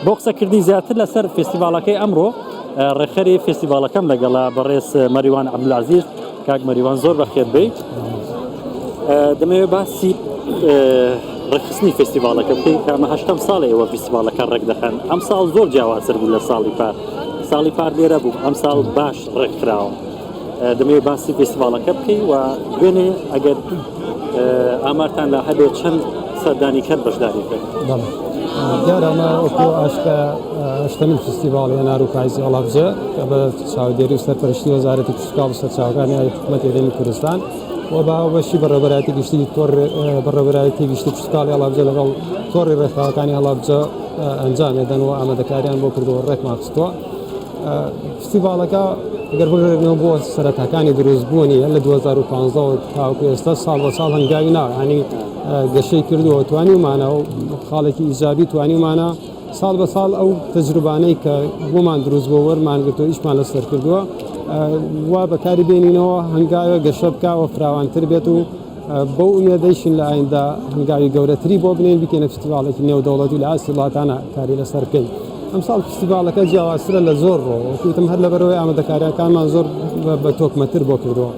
بۆ قسەکردنی زیاتر لەسەر فستیڤالەکەی ئەمڕۆ ڕێخەری فستیڤالەکەم لەگەڵا بەڕێز مەریوان عەبدولعەزیز کاک مەریوان زۆر بەخێر بێت. دەمەوێت باسی ڕێکخستنی فستیڤالەکە بکەین کە ئەمە 8ەم ساڵی ئێوە فستیڤالەکە ڕێک دەخەن. ئەم ساڵ زۆر جیاوازتر بوو لە ساڵی پار لێرە بوو، ئەم ساڵ باش ڕێککراوە. دەمەوێت باسی فستیڤالەکە بکەین و دوێنێ ئەگەر ئامارتان لە هەبێت چەند سەردانیکەر بەشداری بکەین. دیارەمە وەکو ئاشکە 8ەمین فستیڤاڵ هێنار و پاییزی هەڵەبجە کە بە چاودێری و سەرپەرشتی وەزارەتی کشتوکاڵ و سەرچاوەکانی حکوومەتی هێرشی کوردستان و بەشی بەڕێوەبەرایەتی گشتی بەڕێوەبەرایەتی گشتی کشتوکاڵی هەڵەبجە لەگەڵ تۆڕی ڕێکخراوەکانی هەڵەبجە ئەنجامێدەن و ئامادەکاریان بۆ کردەوە ڕێکمان خستووە. فستیڤاڵەکە ئەگەر بگرێنەوە بۆ سەرەتاکانی دروستبوونی لە 2015 تاوەکو ئێستا ساڵ بە ساڵ هەنگاوی ناوە، ینی گەشەی کردووە توانیمانە و خاڵێکی ئیجابی توانیمانە ساڵ بە ساڵ ئەو تەجروبانەی کە بۆمان دروست بۆ وەرمان گرتووە ئیشمان لەسەر کردووە وا بەکاری بێنینەوە هەنگاوە گەشە بکەوە فراوانتر بێت و بەو ئومێدەیشین لە ئایندا هەنگاوی گەورەتری بۆ بنێن بکەنە فستیڤاڵێکی نێودەوڵەتی لە ئاستی وڵاتانە کاری لەسەر بکەین. ئەمساڵ فستیڤاڵەکە جیاوازترە لە زۆر ڕۆ وەکوتم هەر لەبەرەوەی ئامادەکاریەکانمان زۆر بە تۆکمەتر بۆ کردووە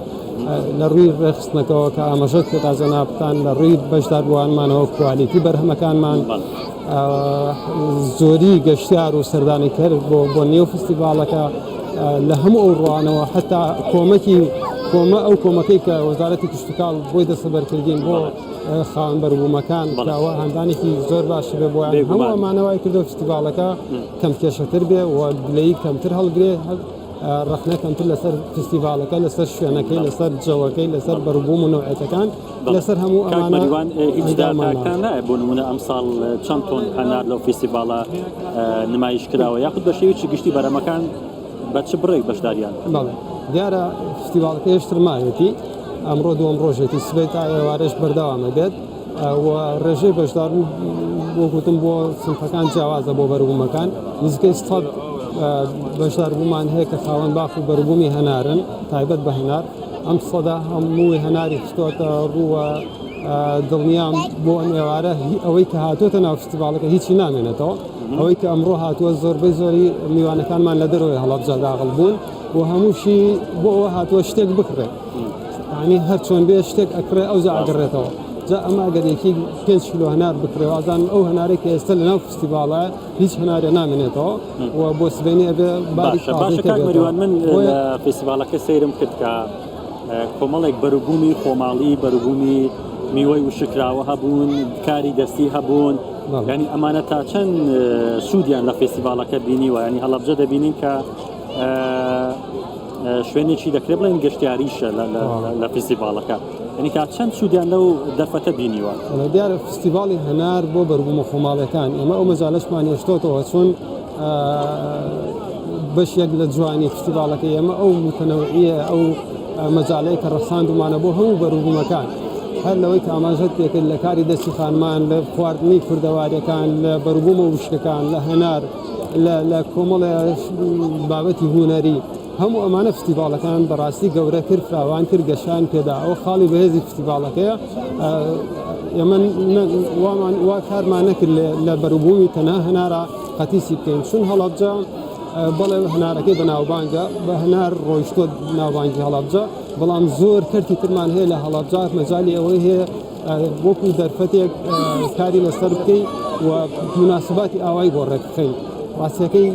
لە ڕووی ڕێخستنەکەەوە کە ئاماژەت کە تازە نابتان لە ڕووی بەشداربووانمانەوە کوالیتی بەرهەمەکانمان زۆری گەشتیار و سەردانی کرد بۆ نێو فستیڤاڵەکە لە هەموو ئەو ڕوانەوە حتا ئەو کۆمەکەی کە وەزارەتی کشتوکاڵ بۆی دەسەبەرکردین بۆ خاوەن بەربوومەکان کاوە هەندانێکی زۆر باشی بێ بۆیان هەموو ئەمانەوەی کردو فستیڤاڵەکە کەم کێشەتر بێ و گلەیی کەمتر هەڵگرێ ڕخنە کەمتر لەسەر فستیڤاڵەکە لەسەر شوێنەکەی لەسەر جەوەکەی لەسەر بەربووم و نەوعەتەکان لەسەر هەموو ئەمانە هیچ دااتان نایە بۆ نمونە ئەمساڵ چەند تۆن هەنار لەو فستیڤاڵە نمایش کراوە یاخود بە شێوەیەکی گشتی بەرەمەکان بە چ بڕێک بەشداریان؟ دیارە فستیڤاڵەکە هێشتر ماوێتی ئەمڕۆ دووەم ڕۆژێتی سبەی تا ئێوارەش بەردەوامە بێت و ڕێژەی بەشداربوو بۆ گوتم بۆ سنفەکان جیاوازە بۆ بەربوومەکان نزیکەی 100 بەشداربوومان هەیە کە خاوەن باخ و بەربوومی هەنارن تایبەت بە هەنار ئەم سەدا هەمووی هەناری خستۆتە ڕووە دڵنیام بۆ ئەم ئێوارە ئەوەی کە هاتوۆتە ناو فستیڤاڵەکە هیچی نامێنێتەوە ئەوەی کە ئەمڕۆ هاتووە زۆربەی زۆری میوانەکانمان لە دەرەوەی هەڵەبجە داخڵ بوون بۆ هەمووشی بۆ ئەوە هاتووە شتێک بکڕێت ینی هەر چۆن بێ شتێک ئەکڕێ ئەو ئاگەڕێتەوە جا ئەمە ئەگەرێکی 5 کیلۆ هەنار بکڕێوازان ئەو هەنارێک کە ئێستا لە ناو فستیڤاڵە هیچ هەنارێ نامێنێتەوە و بۆ سبەینێ بێ مەریوان من لە فستیڤاڵەکە سەیرم کرد کە کۆمەڵێک بەربوومی خۆماڵی بەربوومی میوەی وشکراوە هەبوون کاری دەستی هەبوون ینی ئەمانە تا چەند سوودیان لە فستیڤاڵەکە بینیوە ینی هەڵەبجە دەبینین کە شوێنێکی دەکرێت بڵێن گەشتیاریشە لە فستیڤاڵەکە ینی کا چەند سوودیان لەو دەرفەتە بینیوە. دیارە فستیڤاڵی هەنار بۆ بەربوومە خۆماڵەکان ئێمە ئەو مەجالەشمان هێشتۆتەوە چۆن بەشێک لە جوانی فستیڤاڵەکە ئێمە ئەو متەنەوعیە ئەو مەجالەیە کە ڕەخساندومانە بۆ هەموو بەربوومەکان هەر لەوەی کە ئاماژەت پێکرد لە کاری دەستی خانمان لە خواردنی کوردەواریەکان لە بەربوومە وشکەکان لە هەنار لە کۆمەڵە بابەتی هونەری هەموو ئەمانە فستیڤاڵەکان بەڕاستی گەورە کرد فراوان کرد گەشان پێدا ئەوە خاڵی بەهێزی فستیڤاڵەکەیە ئێمە وا کارمان نەکرد لە بەربوومی تەنها هەنارە قەتیسی بکەین چون هەڵەبجە بەڵێ هەنارەکەی بەناوبانگە بە هەنار ڕۆیشتۆ ناوبانگی هەڵەبجە بەڵام زۆر کەرتی ترمان هەیە لە هەڵەبجە مەجالی ئەوەی هەیە وەکو دەرفەتێک کاری لەسەر بکەین و مناسباتی ئاوای بۆ ڕێکخەین ڕاستیەکەی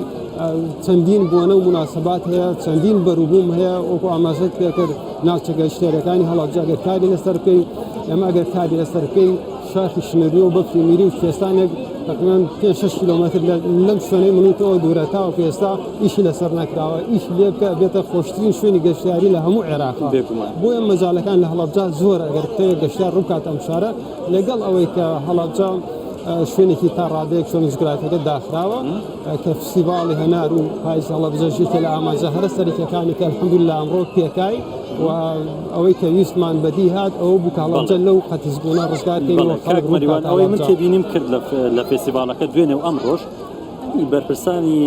چەندین بۆنە و مناسبات هەیە چەندین بەربووم هەیە وەکو ئاماژەت پێکرد ناوچە گەشتێرەکانی هەڵەبجە ئەگەر کاری لەسەر بکەین ئێمە ئەگەر کاری لەسەر بکەین شاخی شنەری و بەفری میری و کوێستانێک تقریباً 5-6 کیلۆمەتر لەم شوێنەی منوتەوە دوورەتاوە پێستا ئیشی لەسەر نەکراوە ئیش لێ بکە بێتە خۆشترین شوێنی گەشتیاری لە هەموو عێراقا بۆ ئەم مەجالەکان لە هەڵەبجە زۆر ئەگەر بتەوێت گەشتیار ڕووکات ئەم شارە لەگەڵ ئەوەی کە هەڵەبجە شوێنێکی تا ڕادەیەک چۆن زگراتەکە داخراوە کە فستیڤاڵی هەنار و پاییز هەڵەبجەژێتە لە ئاماژە هەرە سەرەکیەکانی کە الحەمدولillah ئەمڕۆ پێکای و ئەوەی کە ویستمان بەدی هات ئەوە بوو کە هەڵەبجە لەو قەتیزبوونە ڕزگارکەین ئەوەی من تێبینیم کرد لە فستیڤاڵەکە دوێنێ و ئەمڕۆژ بەرپرسانی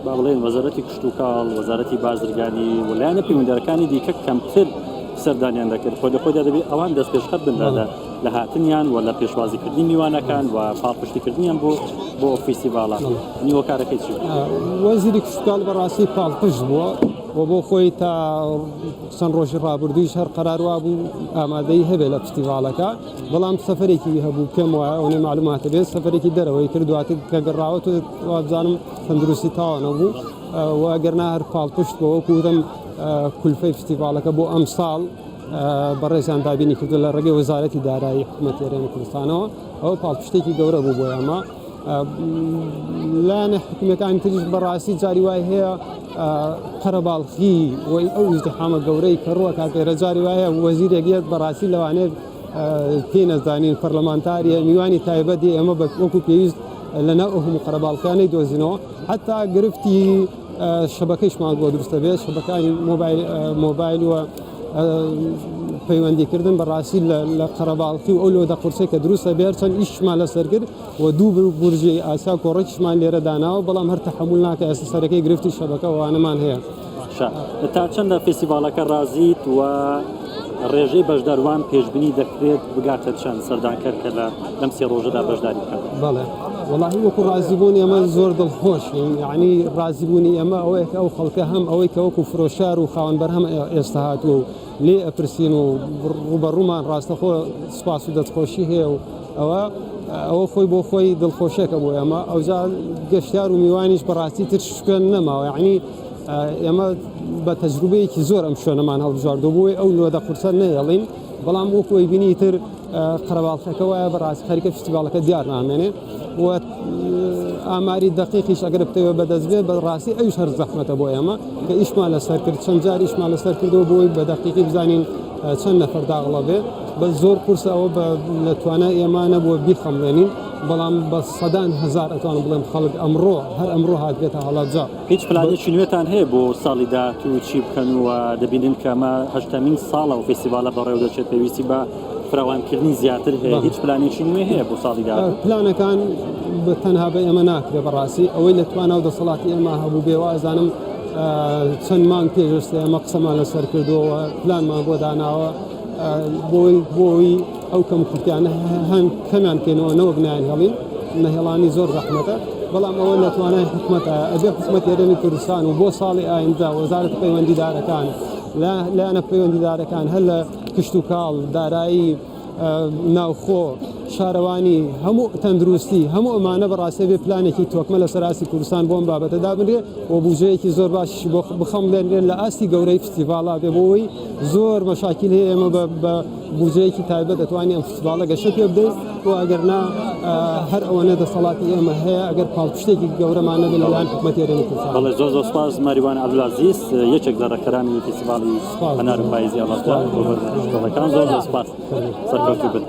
با بڵێن وەزارەتی کشتوکاڵ وەزارەتی بازرگانی وەلایەنە پەیوەندیدارەکانی دیکە کەمتر سەردانیان دەکرد خۆی خۆیدا دەبێت ئەوان دەست پێشخەت بندادە لە هاتنیان و لە پێشوازیکردنی میوانەکان و پاڵپشتیکردنیان بۆ فیستیڤالە نیوەکارەکەی چی وەزیری کشتتال بەڕاستی پاڵپشت بووە و بۆ خۆی تا چەند ڕۆژی ڕابردوویش هەر قەراروا بوو ئامادەی هەبێت لە فستیڤالەکە بەڵام سەفەرێکی هەبوو پێم وایە ئەوەی معلوماتە بێت سەفەرێکی دەرەوەی کردواتە کە گەڕاوەت وابزانم تەندروستی تاوە نەبوو و ئەگەرنا هەر پاڵپشت بۆ وەکو دەم کولفەی فستیڤالەکە بۆ ئەم ساڵ بەڕێزان دابینی کردو لە ڕێگەی وەزارەتی دارایی حکوومەتی هەرێمی کوردستانەوە ئەوە پاڵپشتێکی گەورە بوو بۆ ئێمە لایەنە حکوومەتەکانی تریش بەڕاستی جاری وای هەیە قەرەباڵغی وەی ئەو ئیزدیحامە گەورەی کە ڕووە کاتێرە جاری وایە وەزیرێکیەت بەڕاستی لەوانەیە پێی نەزانین پەرلەمانتاریە میوانی تایبەتی ئێمە وەکو پێویست لەناو ئەو هەموو قەرەباڵغیانەی دۆزینەوە حتا گرفتی شەبەکەیشمان بۆ دروستە بێت شەبەکانی مۆبایل و پەیوەندیکردن بەڕاستی لە قەرەباڵغی و ئەو لۆدە قورسێک کە دروستە بێت چەند ئیشمان لەسەر کرد و دوو بورجی ئاسا کۆڕێکیشمان لێرە داناوە بەڵام هەر تەحمل ناکە ئێستا سەرەکەی گرفتی شەبەکە وانەمان هەیە تا چەندە فستیڤالەکە رازیت و ڕێژەی بەشداروان پێشبینی دەکرێت بگاتە چەند سەردانکەر کە لەم سێ ڕۆژەدا بەشداری بکەن بەڵێ وەڵاهی وەکو ڕازیبوونی ئەمە زۆر دڵخۆشین یعنی ڕازیبوونی ئەمە ئەوەیە کە ئەو خەڵکە هەم ئەوەی کە وەکو فرۆشار و خاوەنبەر هەم ئێستا هاتووە و لێ ئەپرسین و ڕوبەڕوومان ڕاستەخۆ سوپاس و دەستخۆشی هەیە و ئەوە خۆی بۆ خۆی دڵخۆشێکە بۆ ئێمە ئەوجا گەشتیار و میوانیش بەڕاستی تر شوێن نەماوە یعنی ئێمە بە تەجروبەیەکی زۆر ئەم شوێنەمان هەڵبژاردو بووی ئەو لۆدە قورسە نەیەڵین بەڵام وەکوی بینی تر قەرەباڵغەکە وایە بەڕاستی خەریکە فستیڤالەکە دیار نامێنێ و ئاماری دقیقیش ئەگەر بتەوە بەدەست بێت بەڕاستی ئەوش هەر زەحمەتە بۆ ئێمە کە ئیشمان لەسەر کرد چەند جار ئیشمان لەسەر کردەوە بۆی بە دقیقی بزانین چەند نەفەر داغڵە بێ بە زۆر قورس ئەوە لە توانای ئێمە نەبووە بیرخەمڵێنین بەڵام بە سەدان هەزار ئەتوان بڵێم خەڵک هەر ئەمڕۆ هاتبێتە هەڵاتجا هیچ پلانێکی نوێتان هەیە بۆ ساڵی داهاتوو چی بکەن و دەبینین کە ئەمە هەشتمین ساڵە و فستیڤالە بەڕێوە دەچێت پێویستی بە فراوانکردنی زیاتر هەیە هیچ پلانێکی نوێ هەیە بۆ ساڵی داهاتوو پلانەکان تەنها بە ئێمە ناکرێت بەڕاستی ئەوەی لە توانە و دەسەڵاتی ئێمە هەبوو بێ وازانم چەند مانگ پێشستی ئەمە قسەمان لەسەر کردەوە پلانمان بۆ داناوە بۆی ئەو کەم کورتیانە هەن کەمیان کەینەوە نەوە بنیان هەڵین نەهێڵانی زۆر زەحمەتە بەڵام ئەوە لە توانای حکوومەتە ئەبێ حکوومەت هەرێمی کوردستان و بۆ ساڵی ئایندا وەزارەتی پەیوەندیدارەکان لایەنە پەیوەندیدارەکان هەر لە کشت و کاڵ دارایی ناوخۆ شارەوانی هەموو تەندروستی هەموو ئەمانە بەڕاستی بێ پلانێکی تۆکمە لە سەراسی کوردستان بۆم بابەتەدا بنرێ و بوجەیەکی زۆر باشی بۆ بخەمڵێنرێن لە ئاستی گەورەی فستیڤالە بێ بۆەوەی زۆر مەشاکیل هەیە ئێمە بە بوجەیەکی تایبەت دەتوانین ئەم فستیڤالە گەشە پێ بدەین و ئەگەرنا هەر ئەوەنە دەسەڵاتی ئێمە هەیە ئەگەر پاڵپشتێکی گەورەمان نەبێت لەلایەن حکوومەتی هەرێمی کوردستان بەڵێ زۆر سوپاس مەریوان عەبدولعەزیز یەکێک لە ڕێکخەرانی فستیڤالی هەنار و پاییزی ئەڵاتە بۆ بەرنامەکان زۆر سوپاس سەرکەوتوو بن